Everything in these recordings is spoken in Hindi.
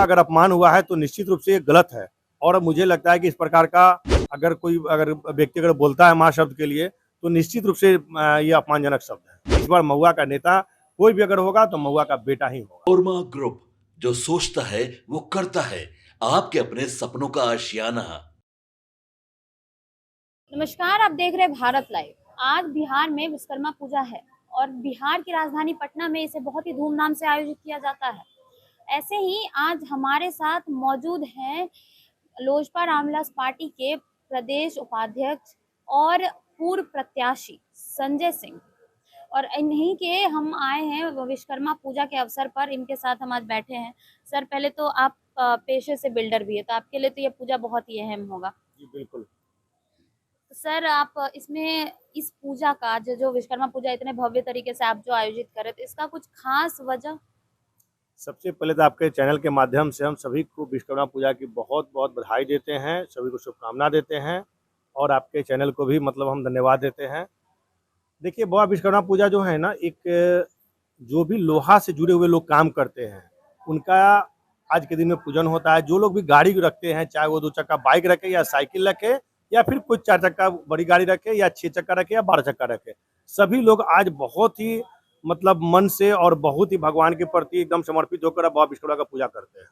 अगर अपमान हुआ है तो निश्चित रूप से ये गलत है। और मुझे लगता है कि इस प्रकार का अगर व्यक्ति अगर बोलता है माँ शब्द के लिए तो निश्चित रूप से ये अपमानजनक शब्द है। इस बार महुआ का नेता कोई भी अगर होगा तो महुआ का बेटा ही होगा। ओरमा ग्रुप, जो सोचता है वो करता है। आपके अपने सपनों का आशियाना। नमस्कार, आप देख रहे हैं भारत लाइव। आज बिहार में विश्वकर्मा पूजा है और बिहार की राजधानी पटना में इसे बहुत ही धूमधाम से आयोजित किया जाता है। ऐसे ही आज हमारे साथ मौजूद हैं लोजपा रामविलास पार्टी के प्रदेश उपाध्यक्ष और पूर्व प्रत्याशी संजय सिंह, और इन्हीं के हम आए हैं विश्वकर्मा पूजा के अवसर पर। इनके साथ हम आज बैठे हैं। सर, पहले तो आप पेशे से बिल्डर भी है, तो आपके लिए तो ये पूजा बहुत ही अहम होगा। जी बिल्कुल। सर, आप इसमें इस पूजा का जो विश्वकर्मा पूजा इतने भव्य तरीके से आप जो आयोजित कर रहे थे, इसका कुछ खास वजह? सबसे पहले तो आपके चैनल के माध्यम से हम सभी को विश्वकर्मा पूजा की बहुत बहुत बधाई देते हैं, सभी को शुभकामना देते हैं और आपके चैनल को भी मतलब हम धन्यवाद देते हैं। देखिए, बड़ा विश्वकर्मा पूजा जो है ना, एक जो भी लोहा से जुड़े हुए लोग काम करते हैं उनका आज के दिन में पूजन होता है। जो लोग भी गाड़ी रखते हैं, चाहे वो 2 चक्का बाइक रखे या साइकिल रखे या फिर कुछ 4 चक्का बड़ी गाड़ी रखे या 6 चक्का रखे या 12 चक्का रखे, सभी लोग आज बहुत ही मतलब मन से और बहुत ही भगवान के प्रति एकदम समर्पित होकर अब विश्वकर्मा का पूजा करते हैं।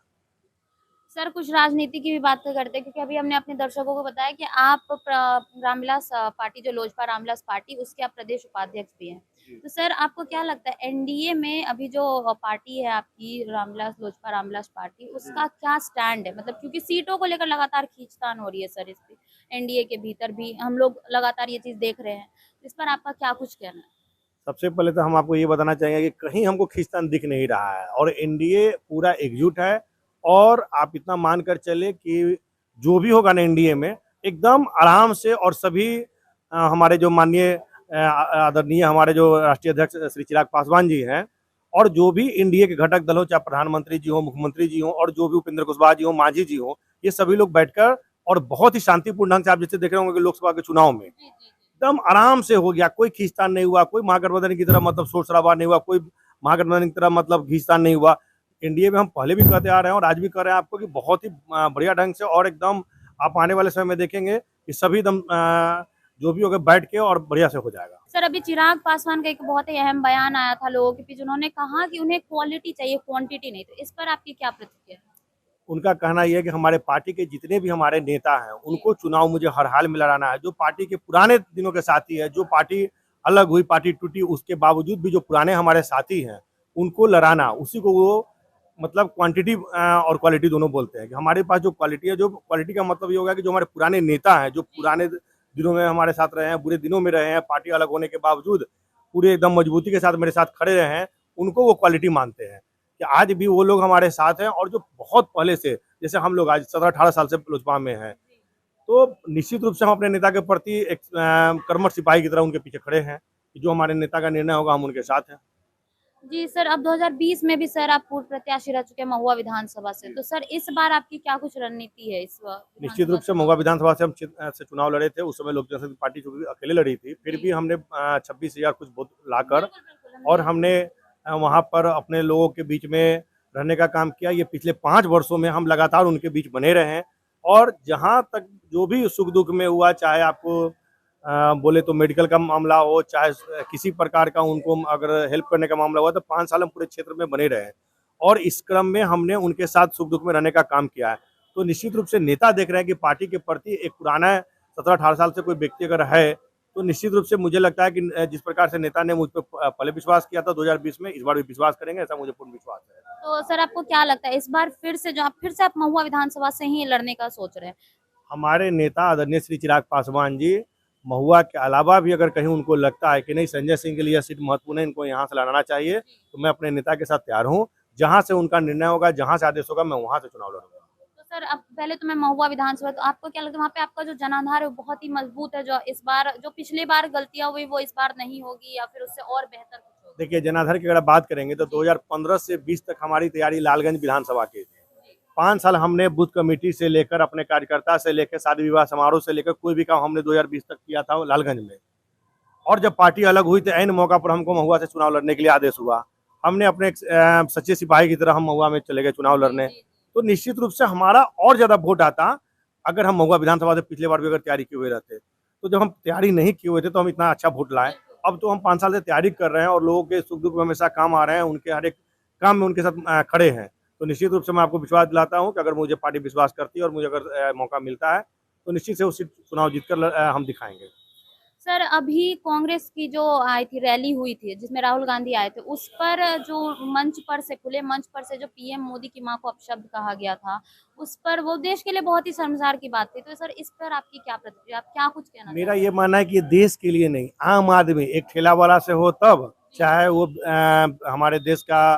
सर, कुछ राजनीति की भी बात करते हैं, क्योंकि अभी हमने अपने दर्शकों को बताया कि आप रामविलास पार्टी, जो लोजपा रामविलास पार्टी, उसके आप प्रदेश उपाध्यक्ष भी हैं। तो सर, आपको क्या लगता है एनडीए में अभी जो पार्टी है आपकी लोजपा रामविलास पार्टी, उसका क्या स्टैंड है? मतलब क्योंकि सीटों को लेकर लगातार खींचतान हो रही है सर, इस पे एनडीए के भीतर भी हम लोग लगातार ये चीज देख रहे हैं। इस पर आपका क्या कुछ कहना है? सबसे पहले तो हम आपको ये बताना चाहेंगे कि कहीं हमको खींचतान दिख नहीं रहा है और एनडीए पूरा एकजुट है। और आप इतना मानकर चले कि जो भी होगा ना एनडीए में, एकदम आराम से, और सभी हमारे जो माननीय आदरणीय हमारे जो राष्ट्रीय अध्यक्ष श्री चिराग पासवान जी हैं और जो भी एनडीए के घटक दल हो, चाहे प्रधानमंत्री जी हो, मुख्यमंत्री जी हो और जो भी उपेंद्र कुशवाहा जी हो, मांझी जी हो, ये सभी लोग बैठकर और बहुत ही शांतिपूर्ण ढंग से, आप जैसे देख रहे होंगे कि लोकसभा के चुनाव में एकदम आराम से हो गया, कोई खींचतान नहीं हुआ, कोई महागठबंधन की तरह मतलब शोर शराबा नहीं हुआ, कोई महागठबंधन की तरह मतलब खींचतान नहीं हुआ। एनडीए में हम पहले भी कहते आ रहे हैं और आज भी कर रहे हैं आपको कि बहुत ही बढ़िया ढंग से, और एकदम आप आने वाले समय में देखेंगे कि सभी एकदम जो भी होगा बैठ के और बढ़िया से हो जाएगा। सर, अभी चिराग पासवान का एक बहुत ही अहम बयान आया था लोगों के बीच। उन्होंने कहा कि उन्हें क्वालिटी चाहिए, क्वांटिटी नहीं। तो इस पर आपकी क्या प्रतिक्रिया है? उनका कहना यह है कि हमारे पार्टी के जितने भी हमारे नेता हैं उनको चुनाव मुझे हर हाल में लड़ाना है। जो पार्टी के पुराने दिनों के साथी है, जो पार्टी अलग हुई, पार्टी टूटी, उसके बावजूद भी जो पुराने हमारे साथी हैं उनको लड़ाना, उसी को वो मतलब क्वांटिटी और क्वालिटी दोनों बोलते हैं। कि हमारे पास जो क्वालिटी है, जो क्वालिटी का मतलब ये होगा कि जो हमारे पुराने नेता हैं, जो पुराने दिनों में हमारे साथ रहे हैं, बुरे दिनों में रहे हैं, पार्टी अलग होने के बावजूद पूरे एकदम मजबूती के साथ मेरे साथ खड़े रहे हैं, उनको वो क्वालिटी मानते हैं। कि आज भी वो लोग हमारे साथ हैं और जो बहुत पहले से, जैसे हम लोग आज 17-18 साल से लोजपा में हैं, तो निश्चित रूप से हम अपने नेता के प्रति एक कर्मठ सिपाही की तरह उनके पीछे खड़े हैं कि जो हमारे नेता का निर्णय होगा हम उनके साथ हैं। जी सर, अब 2020 में भी सर आप पूर्व प्रत्याशी रह चुके हैं महुआ विधानसभा से। तो सर, इस बार आपकी क्या कुछ रणनीति है? निश्चित रूप से महुआ विधानसभा से हम से चुनाव लड़े थे। उस समय लोक जनशक्ति पार्टी चूंकि अकेले लड़ी थी, फिर भी हमने 26,000 कुछ वोट लाकर और हमने वहाँ पर अपने लोगों के बीच में रहने का काम किया। ये पिछले 5 वर्षों में हम लगातार उनके बीच बने रहे हैं और जहाँ तक जो भी सुख दुख में हुआ, चाहे आपको बोले तो मेडिकल का मामला हो, चाहे किसी प्रकार का उनको अगर हेल्प करने का मामला हुआ, तो 5 साल हम पूरे क्षेत्र में बने रहे हैं और इस क्रम में हमने उनके साथ सुख दुख में रहने का काम किया है। तो निश्चित रूप से नेता देख रहे हैं कि पार्टी के प्रति एक पुराना 17-18 साल से कोई व्यक्ति अगर है, तो निश्चित रूप से मुझे लगता है कि जिस प्रकार से नेता ने मुझ पर पहले विश्वास किया था 2020 में, इस बार भी विश्वास करेंगे, ऐसा मुझे पूर्ण विश्वास है। तो सर, आपको क्या लगता है इस बार फिर से आप महुआ विधानसभा से ही लड़ने का सोच रहे हैं? हमारे नेता आदरणीय श्री चिराग पासवान जी महुआ के अलावा भी अगर कहीं उनको लगता है कि नहीं संजय सिंह के लिए सीट महत्वपूर्ण है, इनको यहाँ से लड़ाना चाहिए, तो मैं अपने नेता के साथ तैयार हूँ। जहाँ से उनका निर्णय होगा, जहाँ से आदेश होगा, मैं वहाँ से चुनाव लड़ूंगा। तो सर, अब पहले तो मैं महुआ विधानसभा, तो आपको क्या लगता है वहाँ पे आपका जो जनाधार है वो बहुत ही मजबूत है? जो इस बार, जो पिछली बार गलतियां हुई वो इस बार नहीं होगी, या फिर उससे और बेहतर कुछ होगा? देखिए, जनाधार की अगर बात करेंगे तो 2015 से 20 तक हमारी तैयारी लालगंज विधानसभा की थी। 5 साल हमने बूथ कमेटी से लेकर, अपने कार्यकर्ता से लेकर, शादी विवाह समारोह से लेकर कोई भी काम हमने 2020 तक किया था लालगंज में। और जब पार्टी अलग हुई तो ऐन मौका पर हमको महुआ से चुनाव लड़ने के लिए आदेश हुआ। हमने अपने एक सच्चे सिपाही की तरह हम महुआ में चले गए चुनाव लड़ने। तो निश्चित रूप से हमारा और ज़्यादा वोट आता अगर हम महुआ विधानसभा से पिछले बार भी अगर तैयारी किए हुए रहते। तो जब हम तैयारी नहीं किए हुए थे तो हम इतना अच्छा वोट लाए। अब तो हम 5 साल से तैयारी कर रहे हैं और लोगों के सुख-दुःख में हमेशा काम आ रहे हैं, उनके हर एक काम में उनके साथ खड़े हैं। तो निश्चित रूप से मैं आपको विश्वास दिलाता हूँ कि अगर मुझे पार्टी विश्वास करती है और मुझे अगर मौका मिलता है, तो निश्चित से वो सीट चुनाव जीतकर हम दिखाएँगे। सर अभी कांग्रेस की जो आई थी रैली हुई थी जिसमें राहुल गांधी आए थे, उस पर जो मंच पर से खुले मंच पर से जो पीएम मोदी की मां को अपशब्द कहा गया था, उस पर वो देश के लिए बहुत ही शर्मसार की बात थी। तो सर इस पर आपकी क्या प्रतिक्रिया, आप क्या कुछ कहना मेरा चाहेंगे? ये मानना है कि ये देश के लिए नहीं, आम आदमी एक ठेला वाला से हो तब, चाहे वो हमारे देश का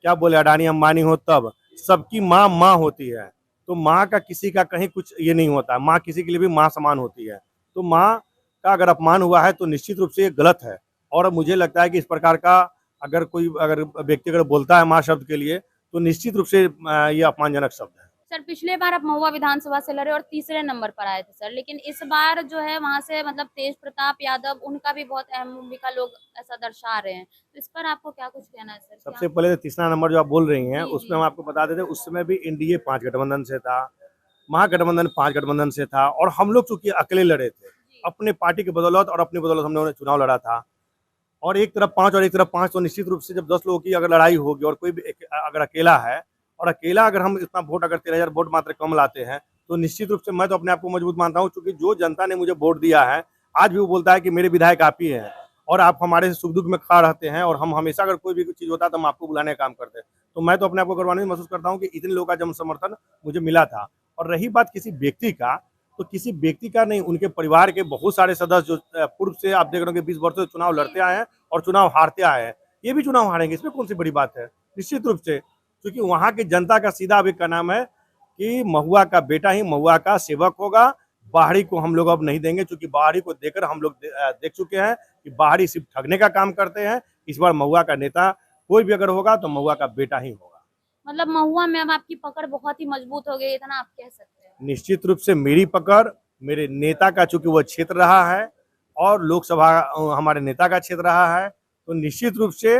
क्या बोले अडानी अंबानी हो तब, सबकी माँ माँ होती है। तो माँ का किसी का कहीं कुछ ये नहीं होता, माँ किसी के लिए भी माँ समान होती है। तो माँ का अगर अपमान हुआ है तो निश्चित रूप से ये गलत है और मुझे लगता है कि इस प्रकार का अगर व्यक्ति अगर बोलता है माँ शब्द के लिए तो निश्चित रूप से ये अपमानजनक शब्द है। सर पिछले बार आप महुआ विधानसभा से लड़े और तीसरे नंबर पर आए थे सर, लेकिन इस बार जो है वहां से मतलब तेज प्रताप यादव उनका भी बहुत अहम भूमिका लोग ऐसा दर्शा रहे हैं। तो इस पर आपको क्या कुछ कहना है सर? सबसे पहले तो तीसरा नंबर जो आप बोल रही हैं, जी, उसमें जी। हम आपको बता देते हैं उस समय भी एनडीए 5 गठबंधन से था, महागठबंधन 5 गठबंधन से था और हम लोग चूँकि अकेले लड़े थे, अपने पार्टी की बदौलत और अपनी बदौलत हम लोगों ने चुनाव लड़ा था। और एक तरफ 5 और एक तरफ 5 तो निश्चित रूप से जब 10 लोगों की अगर लड़ाई होगी और कोई भी अगर अकेला है और अकेला अगर हम इतना वोट अगर 13,000 वोट मात्र कम लाते हैं, तो निश्चित रूप से मैं तो अपने आप को मजबूत मानता हूँ क्योंकि जो जनता ने मुझे वोट दिया है, आज भी वो बोलता है कि मेरे विधायक आप ही हैं और आप हमारे सुख-दुःख में खड़ा रहते हैं और हम हमेशा अगर कोई भी चीज़ होता है तो हम आपको बुलाने का काम करते हैं। तो मैं तो अपने आप को गौरवान्वित महसूस करता हूँ कि इतने लोगों का जन समर्थन मुझे मिला था। और रही बात किसी व्यक्ति का, तो किसी व्यक्ति का नहीं, उनके परिवार के बहुत सारे सदस्य जो पूर्व से आप देख रहे हो कि 20 वर्षों से चुनाव लड़ते आए हैं और चुनाव हारते आए हैं। ये भी चुनाव हारेंगे, इसमें कौन सी बड़ी बात है? निश्चित रूप से, क्योंकि वहाँ की जनता का सीधा अभी का नाम है कि महुआ का बेटा ही महुआ का सेवक होगा। बाहरी को हम लोग अब नहीं देंगे क्योंकि बाहरी को देकर हम लोग देख चुके हैं कि बाहरी सिर्फ ठगने का काम करते हैं। इस बार महुआ का नेता कोई भी अगर होगा तो महुआ का बेटा ही होगा। मतलब महुआ में अब आपकी पकड़ बहुत ही मजबूत हो गई, इतना आप कह सकते हैं। निश्चित रूप से मेरी पकड़ मेरे नेता का चूंकि वह क्षेत्र रहा है और लोकसभा हमारे नेता का क्षेत्र रहा है, तो निश्चित रूप से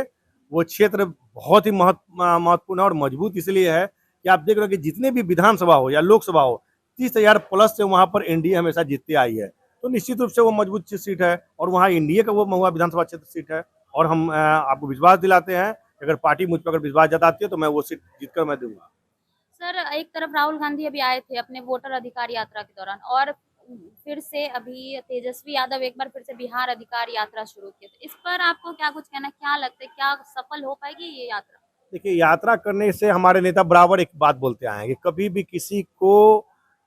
वो क्षेत्र बहुत ही महत्वपूर्ण और मजबूत इसलिए है कि आप देख रहे हो कि जितने भी विधानसभा हो या लोकसभा हो, 30,000 प्लस से वहाँ पर एनडीए हमेशा जीतती आई है। तो निश्चित रूप से वो मजबूत सीट है और वहाँ एनडीए का वो महुआ विधानसभा क्षेत्र सीट है और हम आपको विश्वास दिलाते हैं कि अगर पार्टी मुझ पर अगर विश्वास जताती है तो मैं वो सीट जीतकर मैं दूंगा। सर एक तरफ राहुल गांधी अभी आए थे अपने वोटर अधिकार यात्रा के दौरान और फिर से अभी तेजस्वी यादव एक बार फिर से बिहार अधिकार यात्रा शुरू की। तो इस पर आपको क्या कुछ कहना है, क्या लगता है, क्या सफल हो पाएगी ये यात्रा? देखिए, यात्रा करने से हमारे नेता बराबर एक बात बोलते आए हैं कि कभी भी किसी को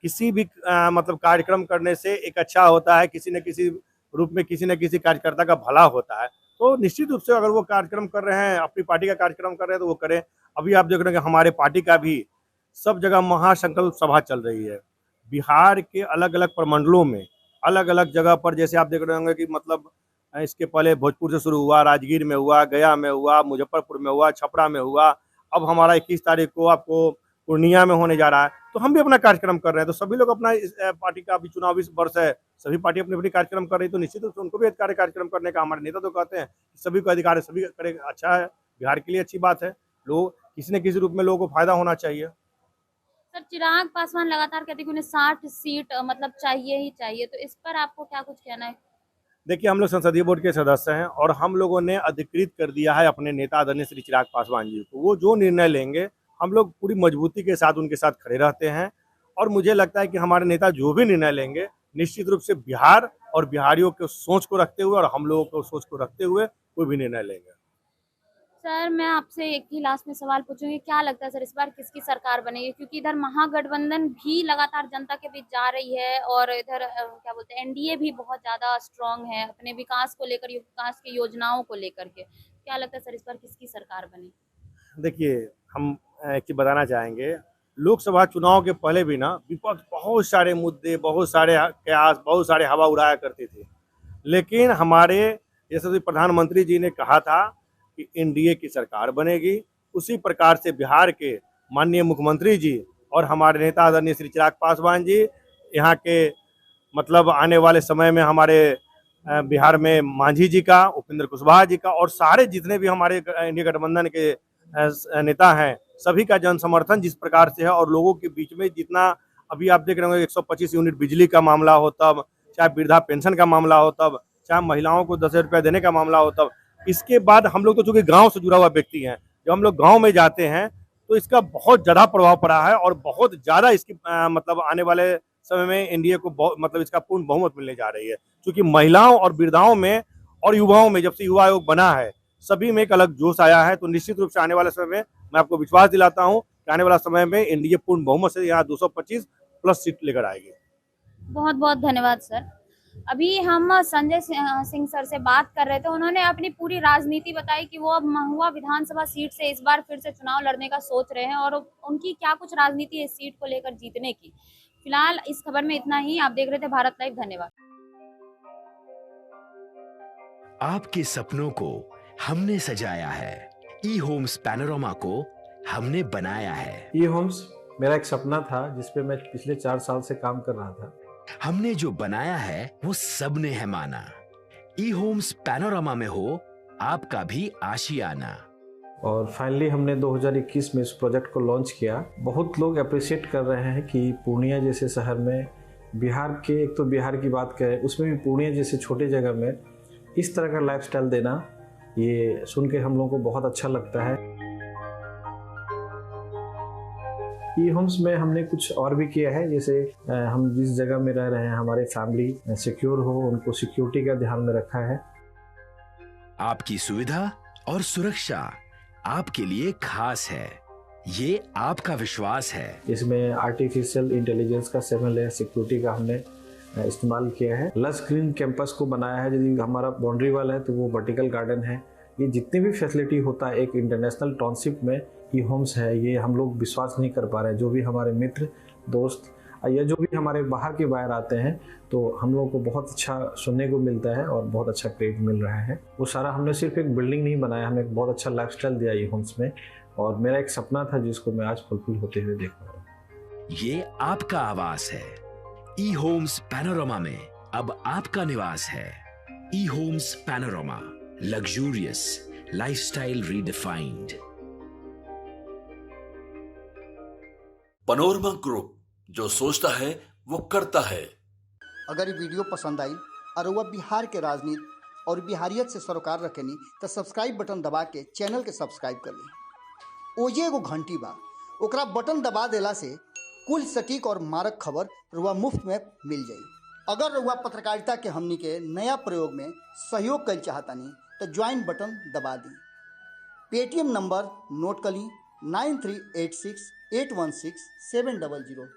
किसी भी मतलब कार्यक्रम करने से एक अच्छा होता है, किसी न किसी रूप में किसी न किसी कार्यकर्ता का भला होता है। तो निश्चित रूप से अगर वो कार्यक्रम कर रहे हैं, अपनी पार्टी का कार्यक्रम कर रहे हैं तो वो करें। अभी आप देख रहे हैं कि हमारे पार्टी का भी सब जगह महासंकल्प सभा चल रही है। बिहार के अलग-अलग प्रमंडलों में, अलग-अलग जगह पर जैसे आप देख रहे होंगे कि मतलब इसके पहले भोजपुर से शुरू हुआ, राजगीर में हुआ, गया में हुआ, मुजफ्फरपुर में हुआ, छपरा में हुआ। अब हमारा 21 तारीख को आपको पूर्णिया में होने जा रहा है। तो हम भी अपना कार्यक्रम कर रहे हैं। तो सभी लोग अपना इस पार्टी का अभी चुनावी वर्ष है, सभी पार्टी अपनी-अपनी कार्यक्रम कर रही है, तो निश्चित रूप से उनको भी अधिकार है कार्यक्रम करने का। हमारे नेता तो कहते हैं कि सभी को अधिकार है, सभी करें, अच्छा है, बिहार के लिए अच्छी बात है। लोग किसी न किसी रूप में लोगों को फायदा होना चाहिए। सर चिराग पासवान लगातार कहते हैं कि उन्हें 60 सीट मतलब चाहिए ही चाहिए। तो इस पर आपको क्या कुछ कहना है? देखिए, हम लोग संसदीय बोर्ड के सदस्य हैं और हम लोगों ने अधिकृत कर दिया है अपने नेता आदरणीय श्री चिराग पासवान जी को। वो जो निर्णय लेंगे, हम लोग पूरी मजबूती के साथ उनके साथ खड़े रहते हैं और मुझे लगता है कि हमारे नेता जो भी निर्णय लेंगे, निश्चित रूप से बिहार और बिहारियों के सोच को रखते हुए और हम लोगों को सोच को रखते हुए कोई भी निर्णय लेंगे। सर मैं आपसे एक ही लास्ट में सवाल पूछूंगी, क्या लगता है सर इस बार किसकी सरकार बनेगी? क्योंकि इधर महागठबंधन भी लगातार जनता के बीच जा रही है और इधर क्या बोलते हैं एनडीए भी बहुत ज्यादा स्ट्रांग है अपने विकास को लेकर, विकास की योजनाओं को लेकर के। क्या लगता है सर इस बार किसकी सरकार बने? देखिए, हम एक चीज़ बताना चाहेंगे, लोकसभा चुनाव के पहले भी ना विपक्ष बहुत सारे मुद्दे, बहुत सारे कयास, बहुत सारे हवा उड़ाया करती थी। लेकिन हमारे यशस्वी प्रधानमंत्री जी ने कहा था कि एनडीए की सरकार बनेगी। उसी प्रकार से बिहार के माननीय मुख्यमंत्री जी और हमारे नेता आदरणीय श्री चिराग पासवान जी यहाँ के मतलब आने वाले समय में हमारे बिहार में मांझी जी का, उपेंद्र कुशवाहा जी का और सारे जितने भी हमारे इंडिया गठबंधन के नेता हैं, सभी का जन समर्थन जिस प्रकार से है और लोगों के बीच में जितना अभी आप देख रहे होंगे 125 यूनिट बिजली का मामला हो तब, चाहे वृद्धा पेंशन का मामला हो तब, चाहे महिलाओं को 10,000 रुपया देने का मामला हो तब। इसके बाद हम लोग तो चूंकि गांव से जुड़ा हुआ व्यक्ति हैं, जब हम लोग गांव में जाते हैं तो इसका बहुत ज़्यादा प्रभाव पड़ा है और बहुत ज़्यादा इसकी मतलब आने वाले समय में एनडीए को मतलब इसका पूर्ण बहुमत मिलने जा रही है, क्योंकि महिलाओं और वृद्धाओं में और युवाओं में जब से युवा आयोग बना है सभी में एक अलग जोश आया है। तो निश्चित रूप से आने वाले समय में मैं आपको विश्वास दिलाता हूं कि आने वाला समय में एनडीए पूर्ण बहुमत से यहाँ 225 प्लस सीट लेकर आएगी। बहुत बहुत धन्यवाद सर। अभी हम संजय सिंह सर से बात कर रहे थे, उन्होंने अपनी पूरी राजनीति बताई कि वो अब महुआ विधानसभा सीट से इस बार फिर से चुनाव लड़ने का सोच रहे हैं और उनकी क्या कुछ राजनीति है इस सीट को लेकर जीतने की। फिलहाल इस खबर में इतना ही। आप देख रहे थे भारत लाइव। धन्यवाद। आपके सपनों को हमने सजाया है, ई होम्स पैनोरमा को हमने बनाया है। ई होम्स मेरा एक सपना था जिसपे मैं पिछले 4 साल से काम कर रहा था। हमने जो बनाया है वो सबने है माना। ई होम्स पैनोरमा में हो आपका भी आशियाना। और फाइनली हमने 2021 में इस प्रोजेक्ट को लॉन्च किया। बहुत लोग अप्रिशिएट कर रहे हैं कि पूर्णिया जैसे शहर में, बिहार के, एक तो बिहार की बात करें उसमें भी पूर्णिया जैसे छोटे जगह में इस तरह का लाइफस्टाइल देना, ये सुन के हम लोगों को बहुत अच्छा लगता है। ई होम्स में हमने कुछ और भी किया है, जैसे हम जिस जगह में रह रहे हैं हमारे फैमिली सिक्योर हो, उनको सिक्योरिटी का ध्यान में रखा है। आपकी सुविधा और सुरक्षा आपके लिए खास है, ये आपका विश्वास है। इसमें आर्टिफिशियल इंटेलिजेंस का 7 लेयर सिक्योरिटी का हमने इस्तेमाल किया है। लस ग्रीन कैंपस को बनाया है। यदि हमारा बाउंड्री वाल है तो वो वर्टिकल गार्डन है। ये जितनी भी फैसिलिटी होता है एक इंटरनेशनल टाउनशिप में, ई होम्स है, ये हम लोग विश्वास नहीं कर पा रहे हैं। जो भी हमारे मित्र दोस्त या जो भी हमारे बाहर के बाहर आते हैं तो हम लोगों को बहुत अच्छा सुनने को मिलता है और बहुत अच्छा क्रेडिट मिल रहा है। वो सारा हमने सिर्फ एक बिल्डिंग नहीं बनाया, हमें एक बहुत अच्छा लाइफस्टाइल दिया ई होम्स में, और मेरा एक सपना था जिसको मैं आज फुलफिल होते हुए देख रहा हूँ। ये आपका आवास है। ई होम्स पैनोरमा में अब आपका निवास है। E Homes Panorama, luxurious lifestyle redefined. Panorama group, जो सोचता है वो करता है। अगर ये वीडियो पसंद आई और वह बिहार के राजनीति और बिहारियत से सरोकार रखेनी तो सब्सक्राइब बटन दबा के चैनल के सब्सक्राइब कर ली। ओजे एगो घंटी बा, ओकरा बटन दबा देला से कुल सटीक और मारक खबर रुआ मुफ्त में मिल जाई। अगर रुआ पत्रकारिता के हमनी के नया प्रयोग में सहयोग कर चाहतानी तो ज्वाइन बटन दबा दी। पेटीएम नंबर नोट कर ली 9386 816 700।